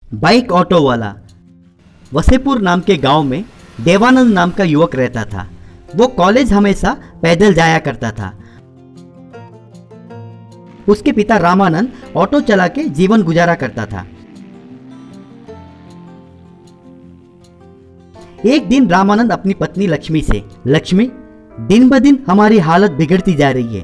Bike auto वाला। वसेपुर नाम के गांव में देवानंद नाम का युवक रहता था। वो कॉलेज हमेशा पैदल जाया करता था। उसके पिता रामानंद ऑटो चला के जीवन गुजारा करता था। एक दिन रामानंद अपनी पत्नी लक्ष्मी से, लक्ष्मी, दिन ब दिन हमारी हालत बिगड़ती जा रही है।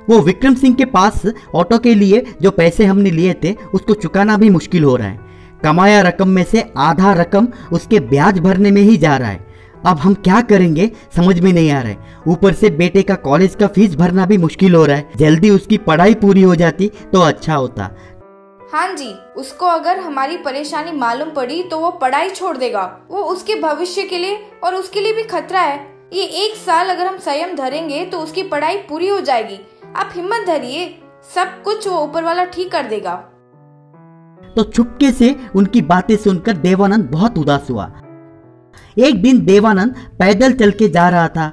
वो विक्रम सिंह के पास ऑटो के लिए जो पैसे हमने लिए थे उसको चुकाना भी मुश्किल हो रहा है। कमाया रकम में से आधा रकम उसके ब्याज भरने में ही जा रहा है। अब हम क्या करेंगे समझ में नहीं आ रहा है। ऊपर से बेटे का कॉलेज का फीस भरना भी मुश्किल हो रहा है। जल्दी उसकी पढ़ाई पूरी हो जाती तो अच्छा होता। हाँ जी, उसको अगर हमारी परेशानी मालूम पड़ी तो वो पढ़ाई छोड़ देगा। वो उसके भविष्य के लिए और उसके लिए भी खतरा है। ये 1 साल अगर हम संयम धरेंगे तो उसकी पढ़ाई पूरी हो जाएगी। आप हिम्मत धरिए, सब कुछ वो ऊपर वाला ठीक कर देगा। तो चुपके से उनकी बातें सुनकर देवानंद बहुत उदास हुआ। एक दिन देवानंद पैदल चल के जा रहा था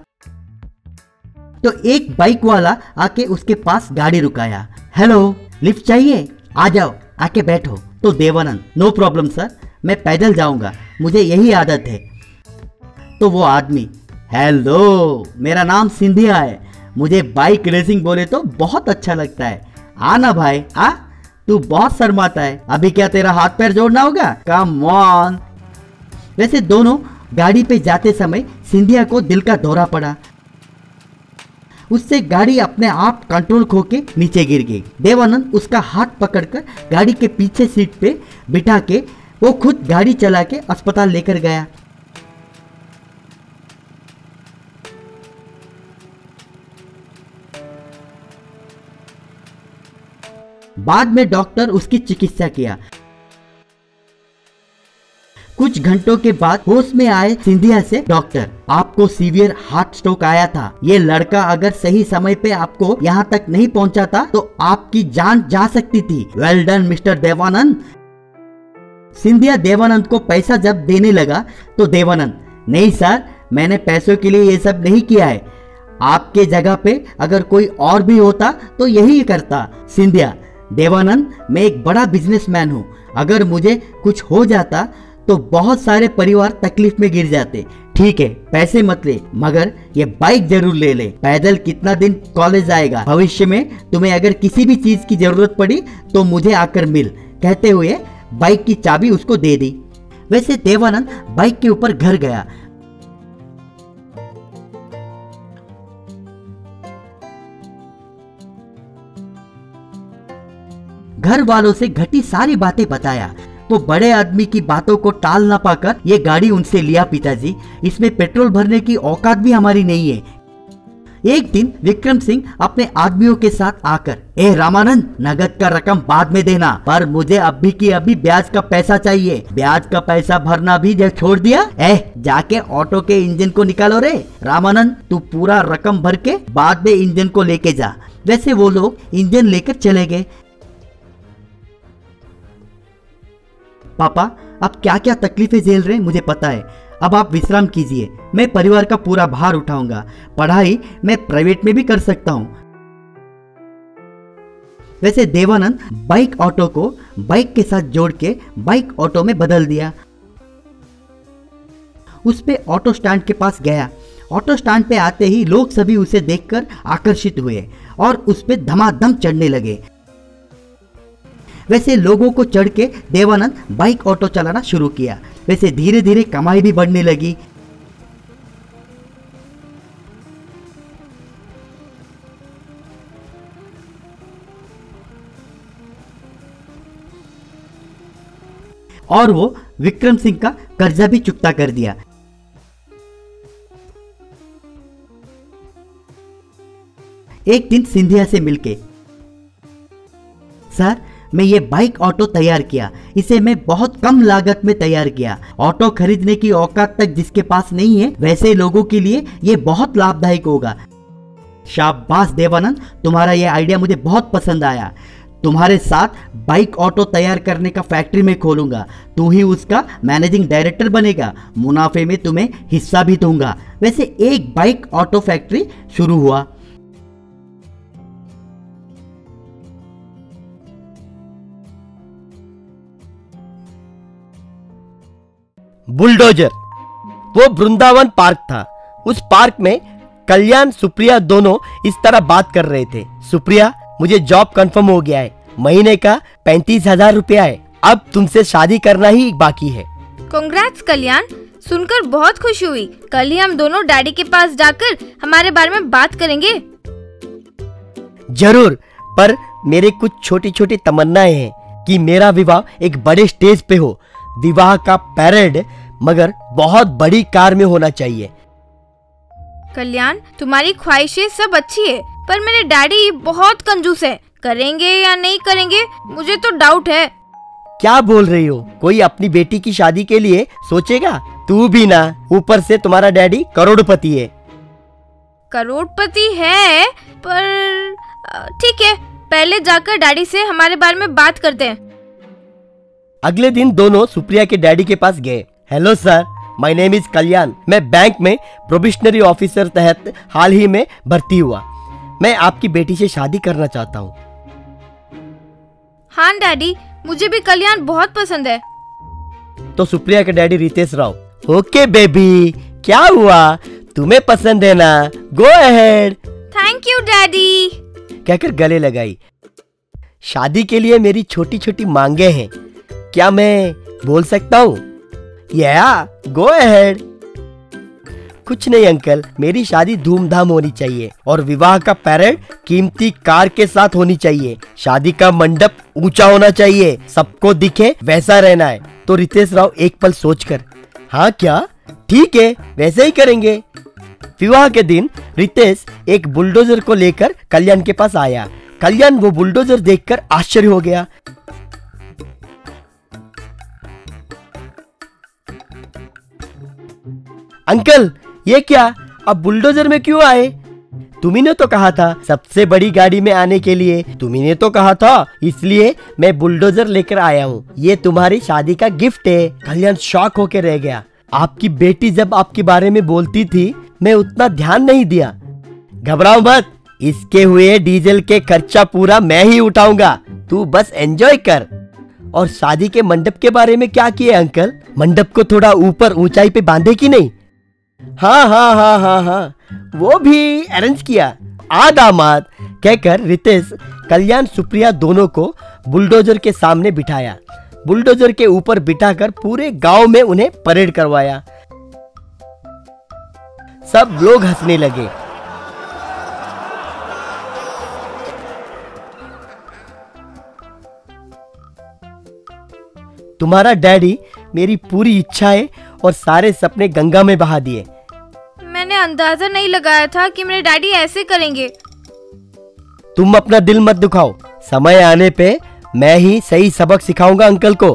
तो एक बाइक वाला आके उसके पास गाड़ी रुकाया। हेलो, लिफ्ट चाहिए? आ जाओ, आके बैठो। तो देवानंद, नो प्रॉब्लम सर, मैं पैदल जाऊंगा, मुझे यही आदत है। तो वो आदमी, हेलो, मेरा नाम सिंधिया है, मुझे बाइक रेसिंग बोले तो बहुत अच्छा लगता है। आना भाई, आ, तू बहुत शर्माता है, अभी क्या तेरा हाथ पैर जोड़ना होगा? Come on. वैसे दोनों गाड़ी पे जाते समय सिंधिया को दिल का दौरा पड़ा। उससे गाड़ी अपने आप कंट्रोल खो के नीचे गिर गई। देवानंद उसका हाथ पकड़कर गाड़ी के पीछे सीट पे बिठा के वो खुद गाड़ी चला के अस्पताल लेकर गया। बाद में डॉक्टर उसकी चिकित्सा किया। कुछ घंटों के बाद होश में आए सिंधिया से, डॉक्टर, आपको सीवियर हार्ट स्ट्रोक आया था। ये लड़का अगर सही समय पे आपको यहाँ तक नहीं पहुँचाता तो आपकी जान जा सकती थी। Well done mister Devanand. Scindia Devanand को पैसा जब देने लगा तो देवानंद, नहीं सर, मैंने पैसों के लिए ये सब नहीं किया है। आपके जगह पे अगर कोई और भी होता तो यही करता। सिंधिया, देवानंद, मैं एक बड़ा बिजनेसमैन हूँ, अगर मुझे कुछ हो जाता तो बहुत सारे परिवार तकलीफ में गिर जाते। ठीक है, पैसे मत ले, मगर ये बाइक जरूर ले ले। पैदल कितना दिन कॉलेज आएगा? भविष्य में तुम्हें अगर किसी भी चीज की जरूरत पड़ी तो मुझे आकर मिल। कहते हुए बाइक की चाबी उसको दे दी। वैसे देवानंद बाइक के ऊपर घर गया। घर वालों से घटी सारी बातें बताया। वो बड़े आदमी की बातों को टाल ना पाकर ये गाड़ी उनसे लिया। पिताजी, इसमें पेट्रोल भरने की औकात भी हमारी नहीं है। एक दिन विक्रम सिंह अपने आदमियों के साथ आकर, ए रामानंद, नगद का रकम बाद में देना, पर मुझे अभी की अभी ब्याज का पैसा चाहिए। ब्याज का पैसा भरना भी जब छोड़ दिया? जाके ऑटो के इंजन को निकालो रे। रामानंद, तू पूरा रकम भर के बाद में इंजन को लेके जा। वैसे वो लोग इंजन लेकर चले गए। पापा, आप क्या क्या तकलीफें झेल रहे हैं मुझे पता है। अब आप विश्राम कीजिए, मैं परिवार का पूरा भार उठाऊंगा। पढ़ाई मैं प्राइवेट में भी कर सकता हूं। वैसे देवानंद बाइक ऑटो को बाइक के साथ जोड़ के बाइक ऑटो में बदल दिया। उस पे ऑटो स्टैंड के पास गया। ऑटो स्टैंड पे आते ही लोग सभी उसे देखकर आकर्षित हुए और उस पे धमाधम चढ़ने लगे। वैसे लोगों को चढ़ के देवानंद बाइक ऑटो चलाना शुरू किया। वैसे धीरे धीरे कमाई भी बढ़ने लगी। और वो विक्रम सिंह का कर्जा भी चुकता कर दिया। एक दिन सिंधिया से मिलके, सर, मैं ये बाइक ऑटो तैयार किया। इसे मैं बहुत कम लागत में तैयार किया। ऑटो खरीदने की औकात तक जिसके पास नहीं है वैसे लोगों के लिए ये बहुत लाभदायक होगा। शाबाश देवानंद, तुम्हारा ये आइडिया मुझे बहुत पसंद आया। तुम्हारे साथ बाइक ऑटो तैयार करने का फैक्ट्री में खोलूंगा। तू ही उसका मैनेजिंग डायरेक्टर बनेगा। मुनाफे में तुम्हें हिस्सा भी दूंगा। वैसे एक बाइक ऑटो फैक्ट्री शुरू हुआ। बुलडोजर। वो वृंदावन पार्क था। उस पार्क में कल्याण सुप्रिया दोनों इस तरह बात कर रहे थे। सुप्रिया, मुझे जॉब कंफर्म हो गया है, महीने का 35,000 रुपया है, अब तुमसे शादी करना ही बाकी है। कांग्रेट्स कल्याण, सुनकर बहुत खुशी हुई। कल ही हम दोनों डैडी के पास जाकर हमारे बारे में बात करेंगे। जरूर, पर मेरे कुछ छोटी छोटी तमन्नाएं हैं कि मेरा विवाह एक बड़े स्टेज पे हो, विवाह का पैरेड मगर बहुत बड़ी कार में होना चाहिए। कल्याण, तुम्हारी ख्वाहिशें सब अच्छी है, पर मेरे डैडी बहुत कंजूस है, करेंगे या नहीं करेंगे मुझे तो डाउट है। क्या बोल रही हो? कोई अपनी बेटी की शादी के लिए सोचेगा? तू भी ना, ऊपर से तुम्हारा डैडी करोड़पति है। करोड़पति है, पर ठीक है, पहले जाकर डैडी से हमारे बारे में बात करते हैं। अगले दिन दोनों सुप्रिया के डैडी के पास गए। Hello sir, my name is Kalyan, मैं बैंक में प्रोबेशनरी ऑफिसर तहत हाल ही में भर्ती हुआ। मैं आपकी बेटी से शादी करना चाहता हूँ। हाँ डैडी, मुझे भी कल्याण बहुत पसंद है। तो सुप्रिया के daddy Ritesh Rao, okay baby, क्या हुआ, तुम्हें पसंद है ना, go ahead. Thank you daddy कहकर गले लगाई। शादी के लिए मेरी छोटी छोटी मांगे हैं, क्या मैं बोल सकता हूँ? या गो अहेड। कुछ नहीं अंकल, मेरी शादी धूमधाम होनी चाहिए और विवाह का पैरेड कीमती कार के साथ होनी चाहिए। शादी का मंडप ऊंचा होना चाहिए, सबको दिखे वैसा रहना है। तो रितेश राव एक पल सोचकर, हाँ क्या, ठीक है, वैसे ही करेंगे। विवाह के दिन रितेश एक बुलडोजर को लेकर कल्याण के पास आया। कल्याण वो बुलडोजर देखकर आश्चर्य हो गया। अंकल, ये क्या, अब बुलडोजर में क्यों आए? तुम्ही ने तो कहा था सबसे बड़ी गाड़ी में आने के लिए, तुम्ही ने तो कहा था, इसलिए मैं बुलडोजर लेकर आया हूँ। ये तुम्हारी शादी का गिफ्ट है। कल्याण शॉक होकर रह गया। आपकी बेटी जब आपके बारे में बोलती थी मैं उतना ध्यान नहीं दिया। घबराओ मत, इसके हुए डीजल के खर्चा पूरा मैं ही उठाऊंगा, तू बस एंजॉय कर। और शादी के मंडप के बारे में क्या किए अंकल? मंडप को थोड़ा ऊपर ऊंचाई पे बांधे कि नहीं? हाँ, वो भी अरेंज किया। आ दामाद, कहकर रितेश कल्याण सुप्रिया दोनों को बुलडोजर के सामने बिठाया। बुलडोजर के ऊपर बिठाकर पूरे गांव में उन्हें परेड करवाया। सब लोग हंसने लगे। तुम्हारा डैडी मेरी पूरी इच्छाएं और सारे सपने गंगा में बहा दिए। मैंने अंदाजा नहीं लगाया था कि मेरे डैडी ऐसे करेंगे। तुम अपना दिल मत दुखाओ, समय आने पे मैं ही सही सबक सिखाऊंगा अंकल को।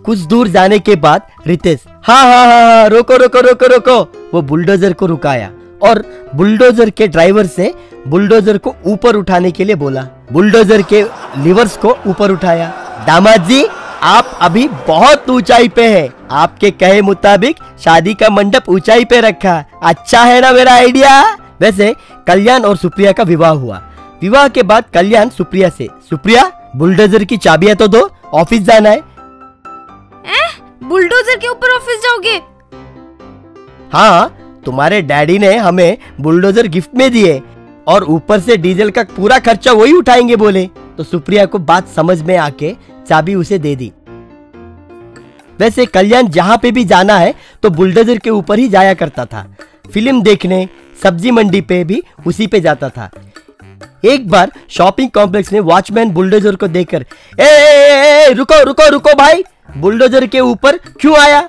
कुछ दूर जाने के बाद रितेश, हाँ, रोको। वो बुलडोजर को रुकाया और बुलडोजर के ड्राइवर से बुलडोजर को ऊपर उठाने के लिए बोला। बुलडोजर के लीवर्स को ऊपर उठाया। दामाद जी, आप अभी बहुत ऊंचाई पे हैं। आपके कहे मुताबिक शादी का मंडप ऊंचाई पे रखा। अच्छा है ना मेरा आइडिया? वैसे कल्याण और सुप्रिया का विवाह हुआ। विवाह के बाद कल्याण सुप्रिया से, सुप्रिया, बुलडोजर की चाबियां तो दो, ऑफिस जाना है। बुलडोजर के ऊपर ऑफिस जाओगे? हाँ, तुम्हारे डैडी ने हमें बुलडोजर गिफ्ट में दिए और ऊपर से डीजल का पूरा खर्चा वही उठाएंगे बोले। तो सुप्रिया को बात समझ में आके चाबी उसे दे दी। वैसे कल्याण जहाँ पे भी जाना है तो बुलडोजर के ऊपर ही जाया करता था। फिल्म देखने, सब्जी मंडी पे भी उसी पे जाता था। एक बार शॉपिंग कॉम्प्लेक्स में वॉचमैन बुलडोजर को देखकर, ए, रुको भाई, बुलडोजर के ऊपर क्यों आया?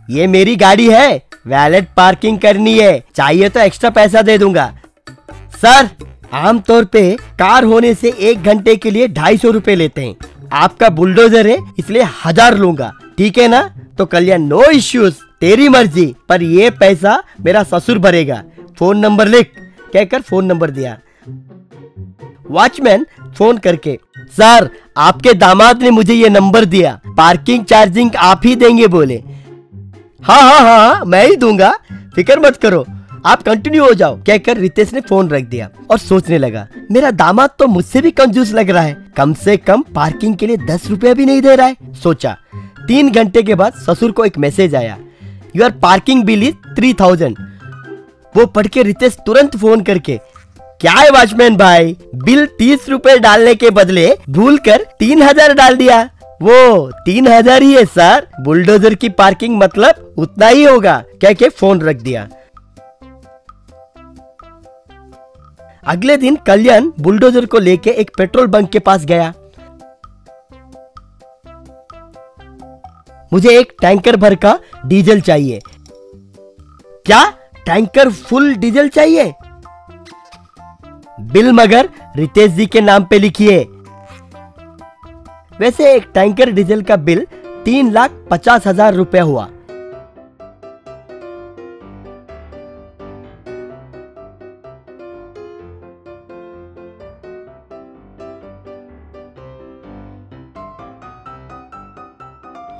ये मेरी गाड़ी है, वैलेट पार्किंग करनी है, चाहिए तो एक्स्ट्रा पैसा दे दूंगा। सर, आमतौर पे कार होने से 1 घंटे के लिए 250 रुपए लेते हैं। आपका बुलडोजर है इसलिए 1000 लूंगा, ठीक है ना? तो कल्याण, नो इश्यूज, तेरी मर्जी, पर ये पैसा मेरा ससुर भरेगा, फोन नंबर लिख, कहकर फोन नंबर दिया। वॉचमैन फोन करके, सर, आपके दामाद ने मुझे ये नंबर दिया, पार्किंग चार्जिंग आप ही देंगे बोले। हाँ, मैं ही दूंगा, फिक्र मत करो, आप कंटिन्यू हो जाओ, कहकर रितेश ने फोन रख दिया और सोचने लगा, मेरा दामाद तो मुझसे भी कंजूस लग रहा है, कम से कम पार्किंग के लिए 10 रुपया भी नहीं दे रहा है। सोचा 3 घंटे के बाद ससुर को एक मैसेज आया, योर पार्किंग बिल इज 3000। वो पढ़ के रितेश तुरंत फोन करके, क्या है वॉचमैन भाई, बिल 30 रुपए डालने के बदले भूलकर 3000 डाल दिया। वो 3000 ही है सर, बुलडोजर की पार्किंग मतलब उतना ही होगा, कह के फोन रख दिया। अगले दिन कल्याण बुलडोजर को लेके एक पेट्रोल बंक के पास गया। मुझे एक टैंकर भर का डीजल चाहिए। क्या टैंकर फुल डीजल चाहिए? बिल मगर रितेश जी के नाम पे लिखिए। वैसे एक टैंकर डीजल का बिल 3,50,000 रुपया हुआ।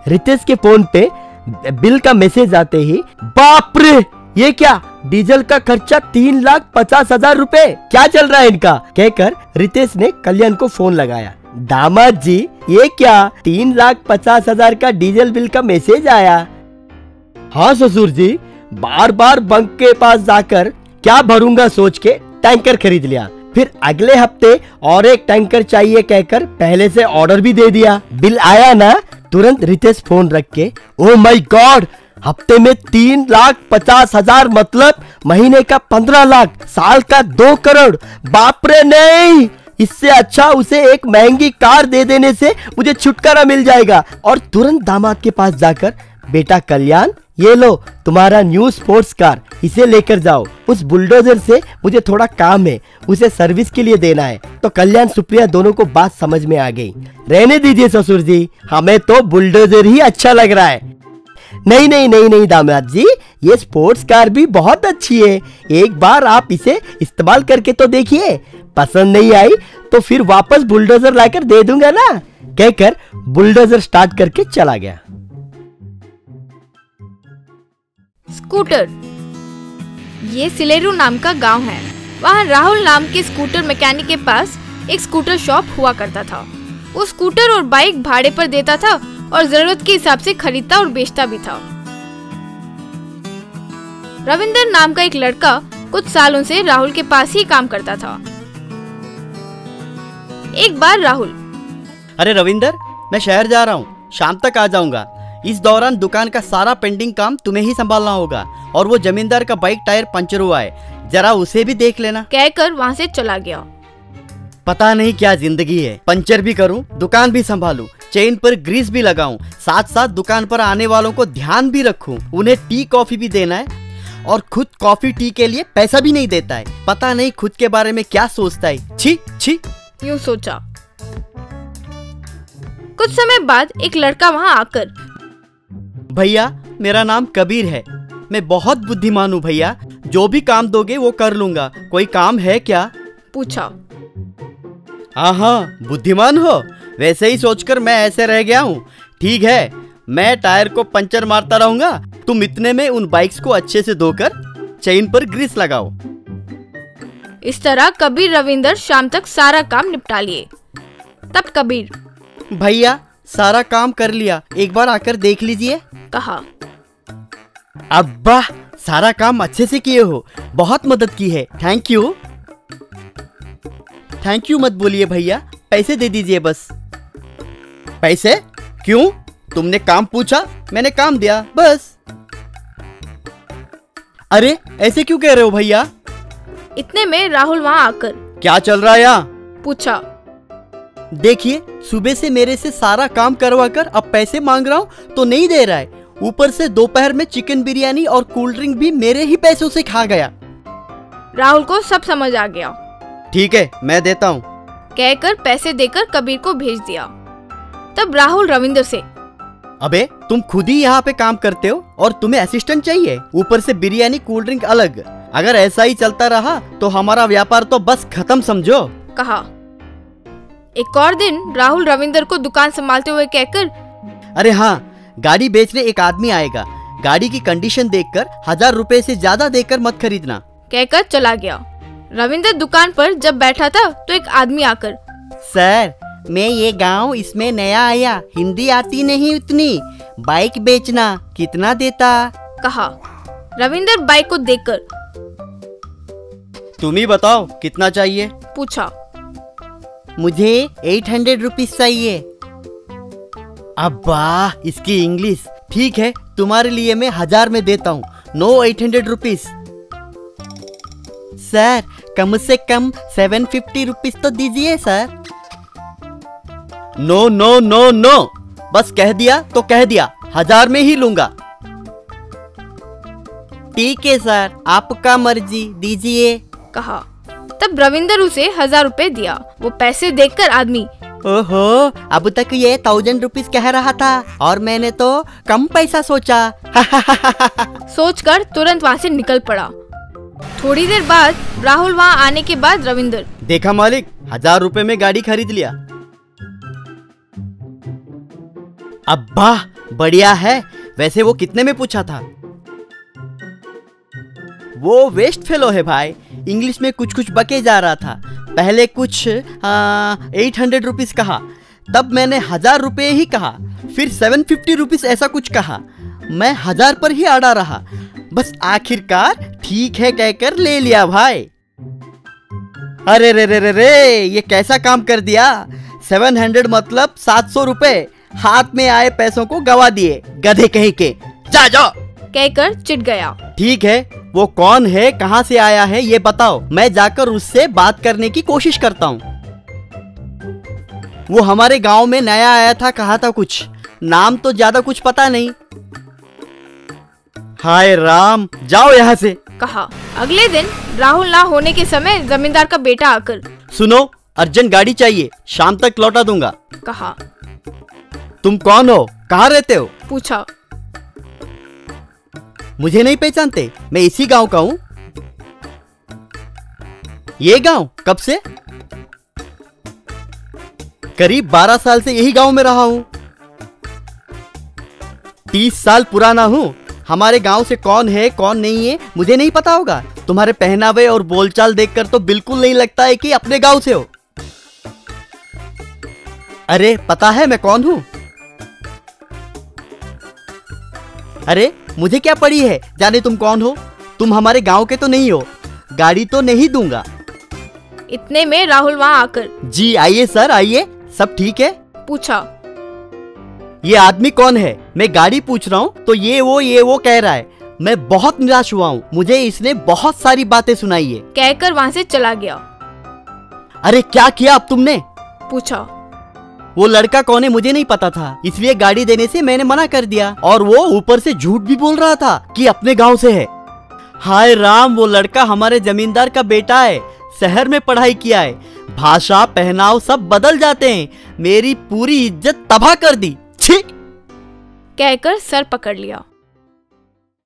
रितेश के फोन पे बिल का मैसेज आते ही, बाप रे, ये क्या, डीजल का खर्चा 3,50,000 रुपए, क्या चल रहा है इनका, कहकर रितेश ने कल्याण को फोन लगाया। दामाद जी, ये क्या, 3,50,000 का डीजल बिल का मैसेज आया? हाँ ससुर जी, बार बार बंक के पास जाकर क्या भरूंगा सोच के टैंकर खरीद लिया। फिर अगले हफ्ते और एक टैंकर चाहिए कहकर पहले से ऑर्डर भी दे दिया। बिल आया ना, तुरंत रितेश फोन रख के, ओ माय गॉड, हफ्ते में 3,50,000 मतलब महीने का 15 लाख, साल का 2 करोड़, बाप रे नहीं, इससे अच्छा उसे एक महंगी कार दे देने से मुझे छुटकारा मिल जाएगा। और तुरंत दामाद के पास जाकर, बेटा कल्याण, ये लो तुम्हारा न्यू स्पोर्ट्स कार, इसे लेकर जाओ, उस बुलडोजर से मुझे थोड़ा काम है, उसे सर्विस के लिए देना है। तो कल्याण सुप्रिया दोनों को बात समझ में आ गई। रहने दीजिए ससुर जी, हमें तो बुलडोजर ही अच्छा लग रहा है। नहीं नहीं नहीं नहीं दामाद जी, ये स्पोर्ट्स कार भी बहुत अच्छी है, एक बार आप इसे इस्तेमाल करके तो देखिए, पसंद नहीं आई तो फिर वापस बुलडोजर लाकर दे दूंगा ना, कहकर बुलडोजर स्टार्ट करके चला गया। स्कूटर। ये सिलेरू नाम का गांव है। वहाँ राहुल नाम के स्कूटर मैकेनिक के पास एक स्कूटर शॉप हुआ करता था। वो स्कूटर और बाइक भाड़े पर देता था और जरूरत के हिसाब से खरीदता और बेचता भी था। रविंदर नाम का एक लड़का कुछ सालों से राहुल के पास ही काम करता था। एक बार राहुल, अरे रविंदर, मैं शहर जा रहा हूँ, शाम तक आ जाऊंगा। इस दौरान दुकान का सारा पेंडिंग काम तुम्हें ही संभालना होगा, और वो जमींदार का बाइक टायर पंचर हुआ है, जरा उसे भी देख लेना, कहकर वहाँ से चला गया। पता नहीं क्या जिंदगी है, पंचर भी करूं, दुकान भी संभालूं, चेन पर ग्रीस भी लगाऊं, साथ साथ दुकान पर आने वालों को ध्यान भी रखूं, उन्हें टी कॉफी भी देना है, और खुद कॉफी टी के लिए पैसा भी नहीं देता है। पता नहीं खुद के बारे में क्या सोचता है, छी छी, यूं सोचा। कुछ समय बाद एक लड़का वहाँ आकर, भैया मेरा नाम कबीर है, मैं बहुत बुद्धिमान हूँ भैया, जो भी काम दोगे वो कर लूंगा, कोई काम है क्या, पूछा। हाँ, बुद्धिमान हो, वैसे ही सोचकर मैं ऐसे रह गया हूँ। ठीक है, मैं टायर को पंचर मारता रहूंगा, तुम इतने में उन बाइक्स को अच्छे से धोकर चेन पर ग्रीस लगाओ। इस तरह कबीर रविंदर शाम तक सारा काम निपटा लिए। तब कबीर, भैया सारा काम कर लिया, एक बार आकर देख लीजिए, कहा। अब्बा, सारा काम अच्छे से किए हो, बहुत मदद की है, थैंक यू। थैंक यू मत बोलिए भैया, पैसे दे दीजिए बस। पैसे? क्यों? तुमने काम पूछा, मैंने काम दिया, बस। अरे ऐसे क्यों कह रहे हो भैया? इतने में राहुल वहाँ आकर, क्या चल रहा है यहाँ? पूछा। देखिए, सुबह से मेरे से सारा काम करवा कर अब पैसे मांग रहा हूँ तो नहीं दे रहा है, ऊपर से दोपहर में चिकन बिरयानी और कोल्ड ड्रिंक भी मेरे ही पैसों से खा गया। राहुल को सब समझ आ गया। ठीक है, मैं देता हूँ, कहकर पैसे देकर कबीर को भेज दिया। तब राहुल रविंदर से, अबे तुम खुद ही यहाँ पे काम करते हो और तुम्हें असिस्टेंट चाहिए, ऊपर से बिरयानी कोल्ड ड्रिंक अलग, अगर ऐसा ही चलता रहा तो हमारा व्यापार तो बस खत्म समझो, कहा। एक और दिन राहुल रविंदर को दुकान संभालते हुए कहकर, अरे हाँ, गाड़ी बेचने एक आदमी आएगा, गाड़ी की कंडीशन देखकर 1000 रुपए से ज्यादा देकर मत खरीदना, कहकर चला गया। रविंदर दुकान पर जब बैठा था तो एक आदमी आकर, सर मैं ये गांव इसमें नया आया, हिंदी आती नहीं उतनी, बाइक बेचना कितना देता? कहा। रविंदर बाइक को देखकर तुम ही बताओ कितना चाहिए? पूछा। मुझे 800 रुपीज चाहिए। अब्बा इसकी इंग्लिश। ठीक है, तुम्हारे लिए मैं 1000 में देता हूँ। No 800 rupees. सर कम से कम 750 रुपीज तो दीजिए sir. No no no no, बस कह दिया तो कह दिया, 1000 में ही लूंगा। ठीक है सर, आपका मर्जी, दीजिए। कहा। तब रविंदर उसे 1000 रुपए दिया। वो पैसे देखकर आदमी, ओहो, अब तक ये 1000 रुपीज कह रहा था और मैंने तो कम पैसा सोचा। सोचकर तुरंत वहाँ से निकल पड़ा। थोड़ी देर बाद राहुल वहाँ आने के बाद रविंदर, देखा मालिक, 1000 रुपए में गाड़ी खरीद लिया। अब्बा बढ़िया है। वैसे वो कितने में पूछा था? वो वेस्ट फेलो है भाई, इंग्लिश में कुछ कुछ बके जा रहा था। पहले कुछ 800 रुपीज कहा, तब मैंने 1000 रुपये ही कहा, फिर 750 रुपीज ऐसा कुछ कहा। मैं 1000 पर ही अड़ा रहा, बस आखिरकार ठीक है कहकर ले लिया भाई। अरे रे रे रे रे, ये कैसा काम कर दिया। 700 मतलब 700 रुपए, हाथ में आए पैसों को गवा दिए, गधे कहीं के। जा जाओ कहकर चिढ़ गया। ठीक है, वो कौन है, कहाँ से आया है, ये बताओ, मैं जाकर उससे बात करने की कोशिश करता हूँ। वो हमारे गांव में नया आया था, कहा था कुछ, नाम तो ज्यादा कुछ पता नहीं। हाय राम, जाओ यहाँ से। कहा। अगले दिन राहुल ना होने के समय जमींदार का बेटा आकर, सुनो, अर्जेंट गाड़ी चाहिए, शाम तक लौटा दूंगा। कहा। तुम कौन हो, कहाँ रहते हो? पूछा। मुझे नहीं पहचानते, मैं इसी गांव का हूँ। ये गांव कब से? करीब 12 साल से यही गांव में रहा हूँ। 30 साल पुराना हूँ। हमारे गांव से कौन है कौन नहीं है मुझे नहीं पता होगा। तुम्हारे पहनावे और बोलचाल देखकर तो बिल्कुल नहीं लगता है कि अपने गांव से हो। अरे पता है मैं कौन हूँ? अरे मुझे क्या पड़ी है जाने तुम कौन हो। तुम हमारे गांव के तो नहीं हो, गाड़ी तो नहीं दूंगा। इतने में राहुल वहाँ आकर, जी आइए सर आइए, सब ठीक है? पूछा। ये आदमी कौन है? मैं गाड़ी पूछ रहा हूँ तो ये वो कह रहा है। मैं बहुत निराश हुआ हूँ, मुझे इसने बहुत सारी बातें सुनाई है। कहकर वहाँ से चला गया। अरे क्या किया अब तुमने? पूछा। वो लड़का कौन है मुझे नहीं पता था, इसलिए गाड़ी देने से मैंने मना कर दिया, और वो ऊपर से झूठ भी बोल रहा था कि अपने गांव से है। हाय राम, वो लड़का हमारे जमींदार का बेटा है, शहर में पढ़ाई किया है, भाषा पहनाव सब बदल जाते हैं। मेरी पूरी इज्जत तबाह कर दी। छी! कहकर सर पकड़ लिया।